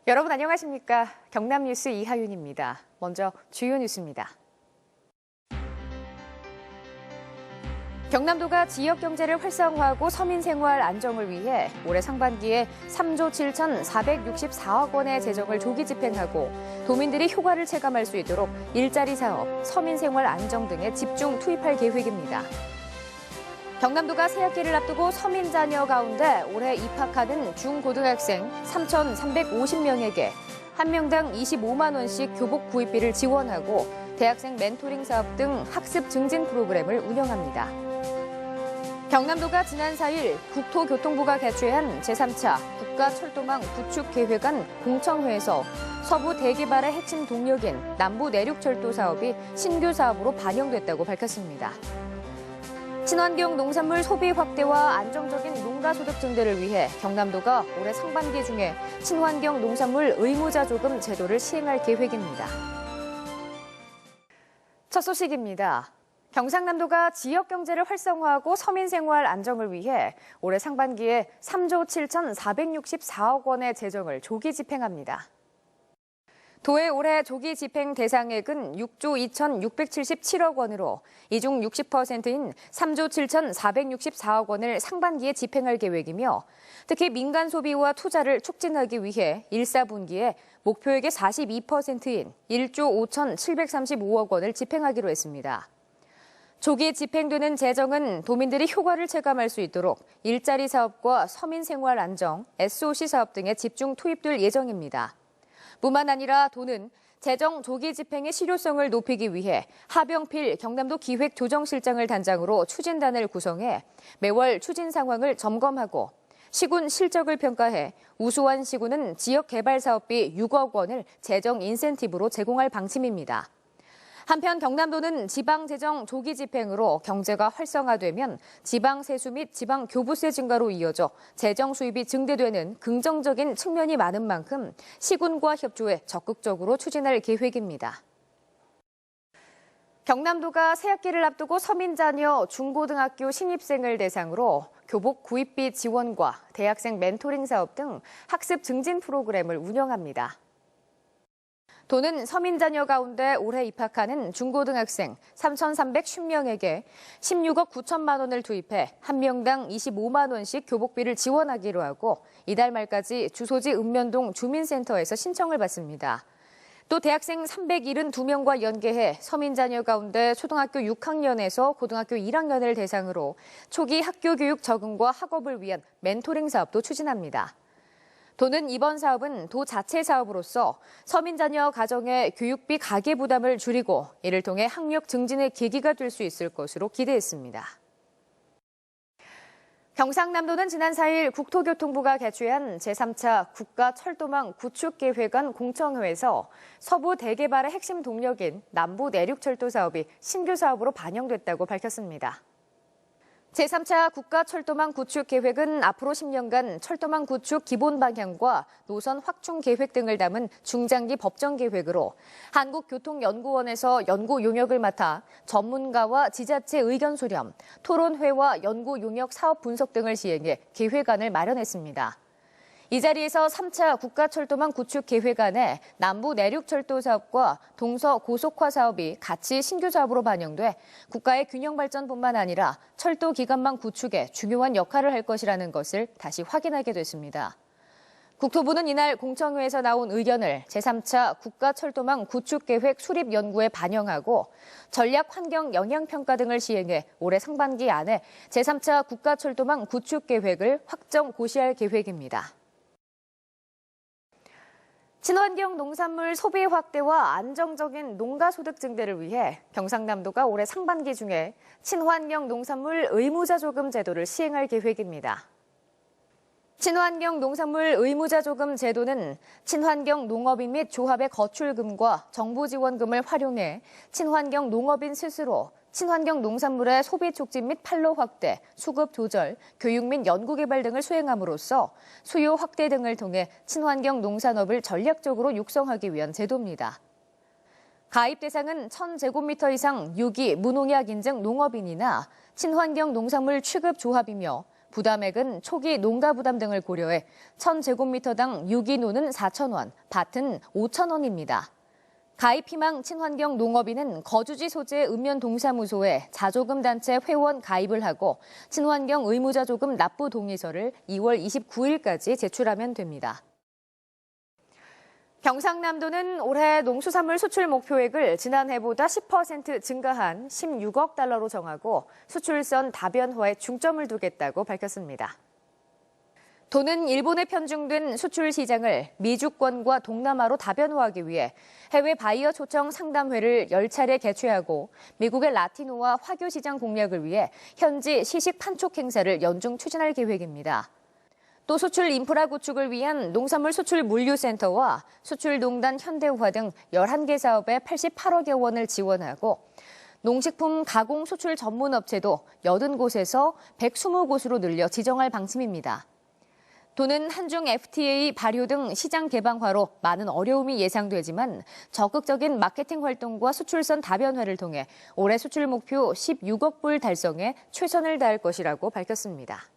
여러분 안녕하십니까? 경남뉴스 이하윤입니다. 먼저 주요 뉴스입니다. 경남도가 지역 경제를 활성화하고 서민 생활 안정을 위해 올해 상반기에 3조 7,464억 원의 재정을 조기 집행하고 도민들이 효과를 체감할 수 있도록 일자리 사업, 서민 생활 안정 등에 집중 투입할 계획입니다. 경남도가 새학기를 앞두고 서민 자녀 가운데 올해 입학하는 중고등학생 3,350명에게 한 명당 25만 원씩 교복 구입비를 지원하고 대학생 멘토링 사업 등 학습 증진 프로그램을 운영합니다. 경남도가 지난 4일 국토교통부가 개최한 제3차 국가철도망 구축 계획안 공청회에서 서부 대개발의 핵심 동력인 남부 내륙철도 사업이 신규 사업으로 반영됐다고 밝혔습니다. 친환경 농산물 소비 확대와 안정적인 농가 소득 증대를 위해 경남도가 올해 상반기 중에 친환경 농산물 의무자 조금 제도를 시행할 계획입니다. 첫 소식입니다. 경상남도가 지역 경제를 활성화하고 서민 생활 안정을 위해 올해 상반기에 3조 7,464억 원의 재정을 조기 집행합니다. 도의 올해 조기 집행 대상액은 6조 2,677억 원으로 이 중 60%인 3조 7,464억 원을 상반기에 집행할 계획이며 특히 민간 소비와 투자를 촉진하기 위해 1, 4분기에 목표액의 42%인 1조 5,735억 원을 집행하기로 했습니다. 조기 집행되는 재정은 도민들이 효과를 체감할 수 있도록 일자리 사업과 서민 생활 안정, SOC 사업 등에 집중 투입될 예정입니다. 뿐만 아니라 도는 재정 조기 집행의 실효성을 높이기 위해 하병필 경남도 기획조정실장을 단장으로 추진단을 구성해 매월 추진 상황을 점검하고 시군 실적을 평가해 우수한 시군은 지역개발사업비 6억 원을 재정 인센티브로 제공할 방침입니다. 한편 경남도는 지방재정 조기 집행으로 경제가 활성화되면 지방세수 및 지방교부세 증가로 이어져 재정 수입이 증대되는 긍정적인 측면이 많은 만큼 시군과 협조해 적극적으로 추진할 계획입니다. 경남도가 새학기를 앞두고 서민 자녀 중고등학교 신입생을 대상으로 교복 구입비 지원과 대학생 멘토링 사업 등 학습 증진 프로그램을 운영합니다. 도는 서민 자녀 가운데 올해 입학하는 중고등학생 3,310명에게 16억 9천만 원을 투입해 한 명당 25만 원씩 교복비를 지원하기로 하고 이달 말까지 주소지 읍면동 주민센터에서 신청을 받습니다. 또 대학생 372명과 연계해 서민 자녀 가운데 초등학교 6학년에서 고등학교 1학년을 대상으로 초기 학교 교육 적응과 학업을 위한 멘토링 사업도 추진합니다. 도는 이번 사업은 도 자체 사업으로서 서민 자녀 가정의 교육비 가계 부담을 줄이고 이를 통해 학력 증진의 계기가 될 수 있을 것으로 기대했습니다. 경상남도는 지난 4일 국토교통부가 개최한 제3차 국가철도망 구축계획안 공청회에서 서부 대개발의 핵심 동력인 남부 내륙철도 사업이 신규 사업으로 반영됐다고 밝혔습니다. 제3차 국가철도망 구축 계획은 앞으로 10년간 철도망 구축 기본 방향과 노선 확충 계획 등을 담은 중장기 법정 계획으로 한국교통연구원에서 연구 용역을 맡아 전문가와 지자체 의견 수렴, 토론회와 연구 용역 사업 분석 등을 시행해 계획안을 마련했습니다. 이 자리에서 3차 국가철도망 구축 계획안에 남부 내륙철도 사업과 동서 고속화 사업이 같이 신규 사업으로 반영돼 국가의 균형 발전뿐만 아니라 철도 기관망 구축에 중요한 역할을 할 것이라는 것을 다시 확인하게 됐습니다. 국토부는 이날 공청회에서 나온 의견을 제3차 국가철도망 구축계획 수립 연구에 반영하고 전략 환경 영향평가 등을 시행해 올해 상반기 안에 제3차 국가철도망 구축계획을 확정 고시할 계획입니다. 친환경 농산물 소비 확대와 안정적인 농가 소득 증대를 위해 경상남도가 올해 상반기 중에 친환경 농산물 의무자 조금 제도를 시행할 계획입니다. 친환경 농산물 의무자 조금 제도는 친환경 농업인 및 조합의 거출금과 정부 지원금을 활용해 친환경 농업인 스스로 친환경 농산물의 소비 촉진 및 판로 확대, 수급 조절, 교육 및 연구개발 등을 수행함으로써 수요 확대 등을 통해 친환경 농산업을 전략적으로 육성하기 위한 제도입니다. 가입 대상은 1,000제곱미터 이상 유기, 무농약 인증 농업인이나 친환경 농산물 취급 조합이며 부담액은 초기 농가 부담 등을 고려해 1,000제곱미터당 유기농은 4,000원, 밭은 5,000원입니다. 가입 희망 친환경 농업인은 거주지 소재 읍면동사무소에 자조금 단체 회원 가입을 하고 친환경 의무자조금 납부 동의서를 2월 29일까지 제출하면 됩니다. 경상남도는 올해 농수산물 수출 목표액을 지난해보다 10% 증가한 16억 달러로 정하고 수출선 다변화에 중점을 두겠다고 밝혔습니다. 도는 일본에 편중된 수출 시장을 미주권과 동남아로 다변화하기 위해 해외 바이어 초청 상담회를 10차례 개최하고 미국의 라티노와 화교 시장 공략을 위해 현지 시식 판촉 행사를 연중 추진할 계획입니다. 또 수출 인프라 구축을 위한 농산물 수출 물류센터와 수출농단 현대화 등 11개 사업에 88억여 원을 지원하고 농식품 가공 수출 전문 업체도 80곳에서 120곳으로 늘려 지정할 방침입니다. 도는 한중 FTA 발효 등 시장 개방화로 많은 어려움이 예상되지만 적극적인 마케팅 활동과 수출선 다변화를 통해 올해 수출 목표 16억 불 달성에 최선을 다할 것이라고 밝혔습니다.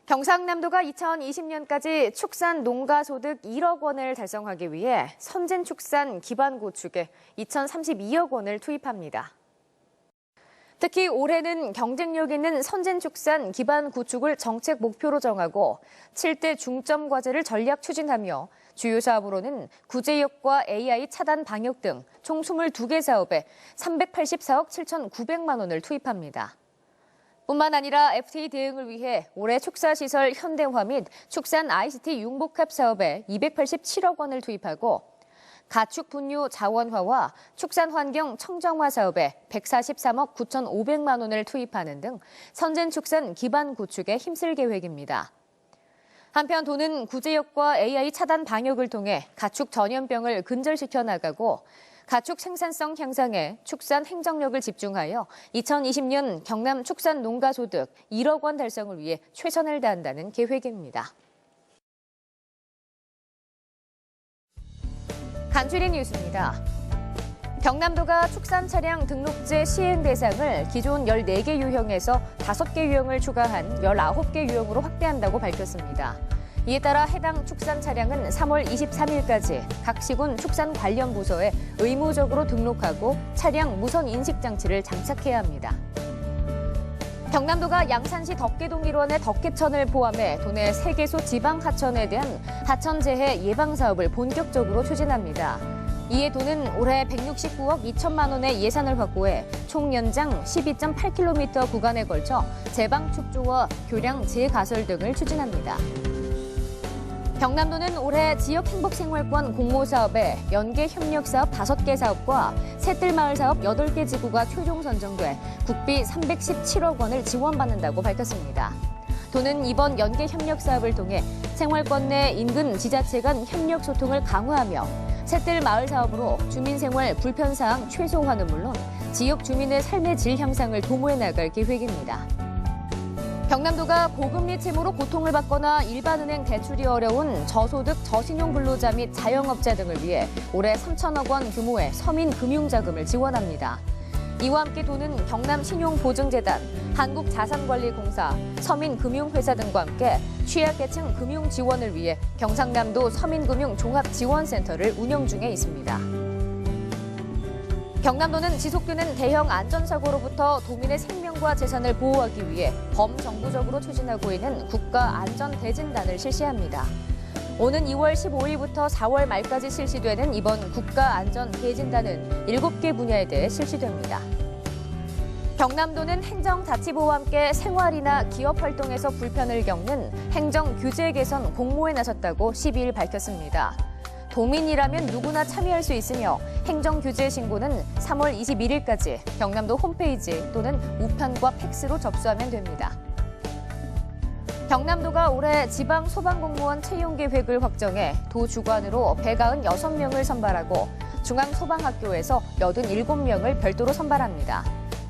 경상남도가 2020년까지 축산 농가소득 1억 원을 달성하기 위해 선진축산 기반 구축에 2,032억 원을 투입합니다. 특히 올해는 경쟁력 있는 선진축산 기반 구축을 정책 목표로 정하고 7대 중점 과제를 전략 추진하며 주요 사업으로는 구제역과 AI 차단 방역 등 총 22개 사업에 384억 7,900만 원을 투입합니다. 뿐만 아니라 FTA 대응을 위해 올해 축사시설 현대화 및 축산 ICT 융복합 사업에 287억 원을 투입하고 가축 분뇨 자원화와 축산 환경 청정화 사업에 143억 9,500만 원을 투입하는 등 선진축산 기반 구축에 힘쓸 계획입니다. 한편 도는 구제역과 AI 차단 방역을 통해 가축 전염병을 근절시켜 나가고 가축 생산성 향상에 축산 행정력을 집중하여 2020년 경남 축산 농가 소득 1억 원 달성을 위해 최선을 다한다는 계획입니다. 간추린 뉴스입니다. 경남도가 축산 차량 등록제 시행 대상을 기존 14개 유형에서 5개 유형을 추가한 19개 유형으로 확대한다고 밝혔습니다. 이에 따라 해당 축산 차량은 3월 23일까지 각 시군 축산 관련 부서에 의무적으로 등록하고 차량 무선 인식 장치를 장착해야 합니다. 경남도가 양산시 덕계동 일원의 덕계천을 포함해 도내 3개소 지방 하천에 대한 하천재해 예방 사업을 본격적으로 추진합니다. 이에 도는 올해 169억 2천만 원의 예산을 확보해 총 연장 12.8km 구간에 걸쳐 제방 축조와 교량 재가설 등을 추진합니다. 경남도는 올해 지역행복생활권 공모사업에 연계협력사업 5개 사업과 새뜰마을 사업 8개 지구가 최종 선정돼 국비 317억 원을 지원받는다고 밝혔습니다. 도는 이번 연계협력사업을 통해 생활권 내 인근 지자체 간 협력 소통을 강화하며 새뜰마을 사업으로 주민생활 불편사항 최소화는 물론 지역 주민의 삶의 질 향상을 도모해 나갈 계획입니다. 경남도가 고금리 채무로 고통을 받거나 일반은행 대출이 어려운 저소득 저신용 근로자 및 자영업자 등을 위해 올해 3천억 원 규모의 서민금융자금을 지원합니다. 이와 함께 도는 경남신용보증재단, 한국자산관리공사, 서민금융회사 등과 함께 취약계층 금융 지원을 위해 경상남도 서민금융종합지원센터를 운영 중에 있습니다. 경남도는 지속되는 대형 안전사고로부터 도민의 생명과 재산을 보호하기 위해 범정부적으로 추진하고 있는 국가안전대진단을 실시합니다. 오는 2월 15일부터 4월 말까지 실시되는 이번 국가안전대진단은 7개 분야에 대해 실시됩니다. 경남도는 행정자치부와 함께 생활이나 기업 활동에서 불편을 겪는 행정규제 개선 공모에 나섰다고 12일 밝혔습니다. 도민이라면 누구나 참여할 수 있으며 행정규제 신고는 3월 21일까지 경남도 홈페이지 또는 우편과 팩스로 접수하면 됩니다. 경남도가 올해 지방 소방공무원 채용 계획을 확정해 도 주관으로 196명을 선발하고 중앙소방학교에서 87명을 별도로 선발합니다.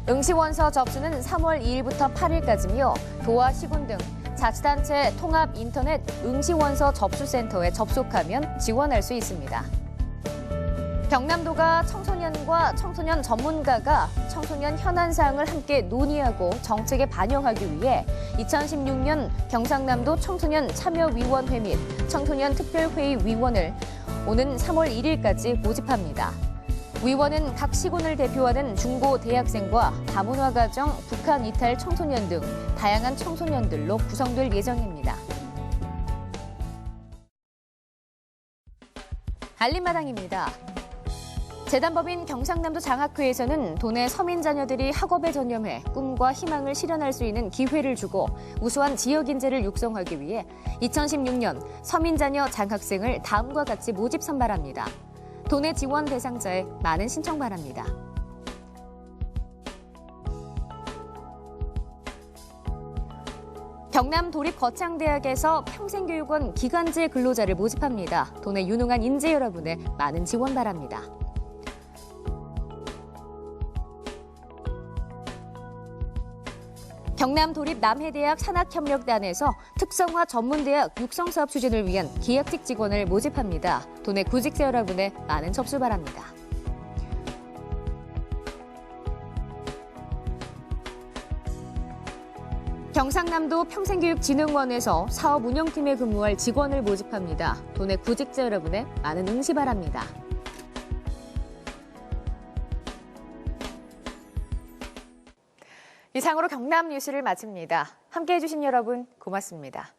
응시원서 접수는 3월 2일부터 8일까지며 도와 시군 등 자치단체 통합 인터넷 응시원서 접수센터에 접속하면 지원할 수 있습니다. 경남도가 청소년과 청소년 전문가가 청소년 현안 사항을 함께 논의하고 정책에 반영하기 위해 2016년 경상남도 청소년 참여위원회 및 청소년 특별회의 위원을 오는 3월 1일까지 모집합니다. 위원은 각 시군을 대표하는 중고 대학생과 다문화가정, 북한 이탈 청소년 등 다양한 청소년들로 구성될 예정입니다. 알림마당입니다. 재단법인 경상남도 장학회에서는 도내 서민 자녀들이 학업에 전념해 꿈과 희망을 실현할 수 있는 기회를 주고 우수한 지역 인재를 육성하기 위해 2016년 서민 자녀 장학생을 다음과 같이 모집 선발합니다. 도내 지원 대상자에 많은 신청 바랍니다. 경남 도립거창대학에서 평생교육원 기간제 근로자를 모집합니다. 도내 유능한 인재 여러분의 많은 지원 바랍니다. 경남 도립 남해대학 산학협력단에서 특성화 전문대학 육성사업 추진을 위한 기획직 직원을 모집합니다. 도내 구직자 여러분의 많은 접수 바랍니다. 경상남도 평생교육진흥원에서 사업 운영팀에 근무할 직원을 모집합니다. 도내 구직자 여러분의 많은 응시 바랍니다. 이상으로 경남 뉴스를 마칩니다. 함께해 주신 여러분 고맙습니다.